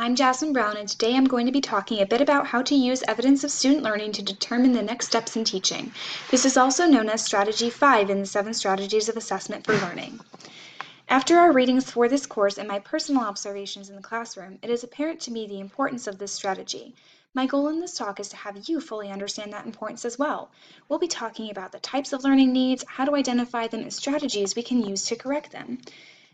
I'm Jasmine Brown, and today I'm going to be talking a bit about how to use evidence of student learning to determine the next steps in teaching. This is also known as Strategy 5 in the 7 Strategies of Assessment for Learning. After our readings for this course and my personal observations in the classroom, it is apparent to me the importance of this strategy. My goal in this talk is to have you fully understand that importance as well. We'll be talking about the types of learning needs, how to identify them, and strategies we can use to correct them.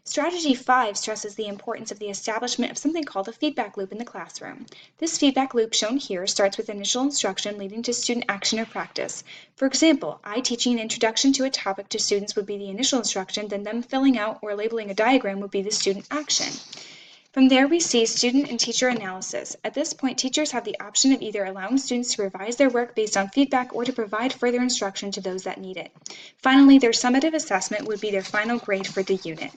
Strategy 5 stresses the importance of the establishment of something called a feedback loop in the classroom. This feedback loop shown here starts with initial instruction leading to student action or practice. For example, I teaching an introduction to a topic to students would be the initial instruction, then them filling out or labeling a diagram would be the student action. From there, we see student and teacher analysis. At this point, teachers have the option of either allowing students to revise their work based on feedback or to provide further instruction to those that need it. Finally, their summative assessment would be their final grade for the unit.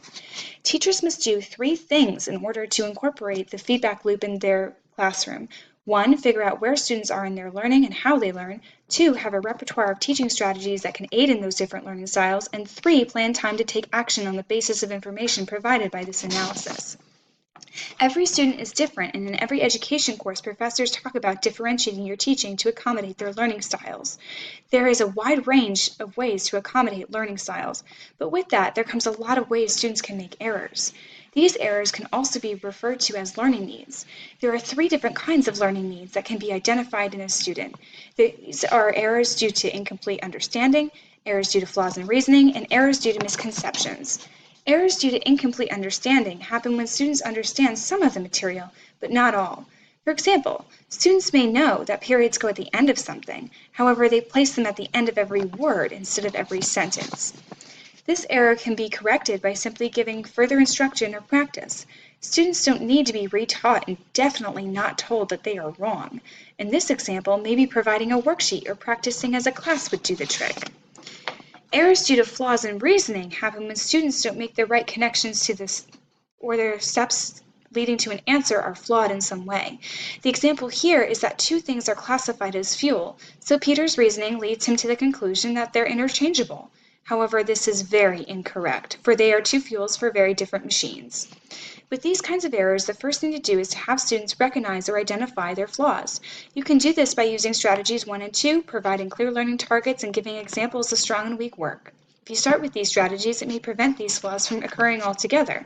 Teachers must do 3 things in order to incorporate the feedback loop in their classroom. 1, figure out where students are in their learning and how they learn. 2, have a repertoire of teaching strategies that can aid in those different learning styles. And 3, plan time to take action on the basis of information provided by this analysis. Every student is different, and in every education course, professors talk about differentiating your teaching to accommodate their learning styles. There is a wide range of ways to accommodate learning styles, but with that, there comes a lot of ways students can make errors. These errors can also be referred to as learning needs. There are 3 different kinds of learning needs that can be identified in a student. These are errors due to incomplete understanding, errors due to flaws in reasoning, and errors due to misconceptions. Errors due to incomplete understanding happen when students understand some of the material, but not all. For example, students may know that periods go at the end of something, however, they place them at the end of every word instead of every sentence. This error can be corrected by simply giving further instruction or practice. Students don't need to be retaught and definitely not told that they are wrong. In this example, maybe providing a worksheet or practicing as a class would do the trick. Errors due to flaws in reasoning happen when students don't make the right connections to this, or their steps leading to an answer are flawed in some way. The example here is that 2 things are classified as fuel, so Peter's reasoning leads him to the conclusion that they're interchangeable. However, this is very incorrect, for they are 2 fuels for very different machines. With these kinds of errors, the first thing to do is to have students recognize or identify their flaws. You can do this by using strategies 1 and 2, providing clear learning targets and giving examples of strong and weak work. If you start with these strategies, it may prevent these flaws from occurring altogether.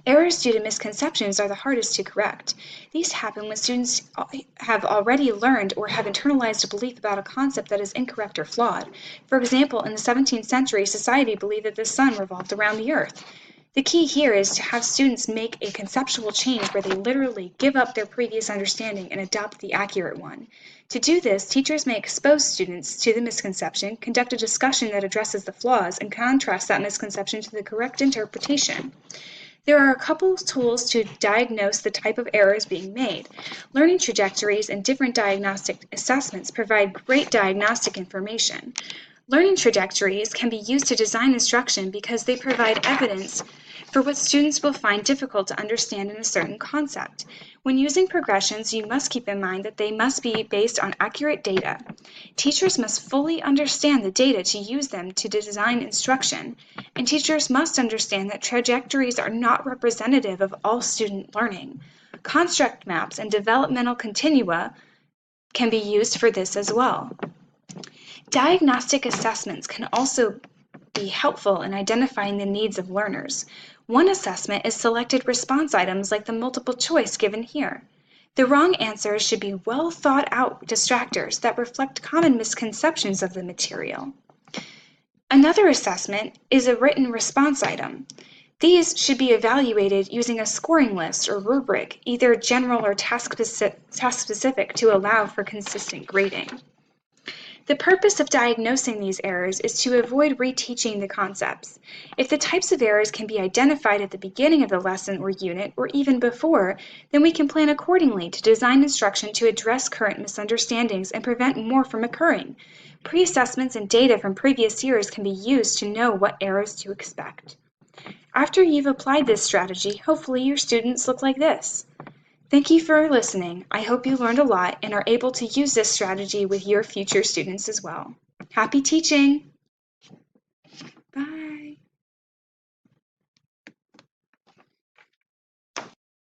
Errors due to misconceptions are the hardest to correct. These happen when students have already learned or have internalized a belief about a concept that is incorrect or flawed. For example, in the 17th century, society believed that the sun revolved around the earth. The key here is to have students make a conceptual change where they literally give up their previous understanding and adopt the accurate one. To do this, teachers may expose students to the misconception, conduct a discussion that addresses the flaws, and contrast that misconception to the correct interpretation. There are a couple of tools to diagnose the type of errors being made. Learning trajectories and different diagnostic assessments provide great diagnostic information. Learning trajectories can be used to design instruction because they provide evidence for what students will find difficult to understand in a certain concept. When using progressions, you must keep in mind that they must be based on accurate data. Teachers must fully understand the data to use them to design instruction, and teachers must understand that trajectories are not representative of all student learning. Construct maps and developmental continua can be used for this as well. Diagnostic assessments can also be helpful in identifying the needs of learners. One assessment is selected response items like the multiple choice given here. The wrong answers should be well thought out distractors that reflect common misconceptions of the material. Another assessment is a written response item. These should be evaluated using a scoring list or rubric, either general or task-specific, to allow for consistent grading. The purpose of diagnosing these errors is to avoid reteaching the concepts. If the types of errors can be identified at the beginning of the lesson or unit, or even before, then we can plan accordingly to design instruction to address current misunderstandings and prevent more from occurring. Pre-assessments and data from previous years can be used to know what errors to expect. After you've applied this strategy, hopefully your students look like this. Thank you for listening. I hope you learned a lot and are able to use this strategy with your future students as well. Happy teaching! Bye!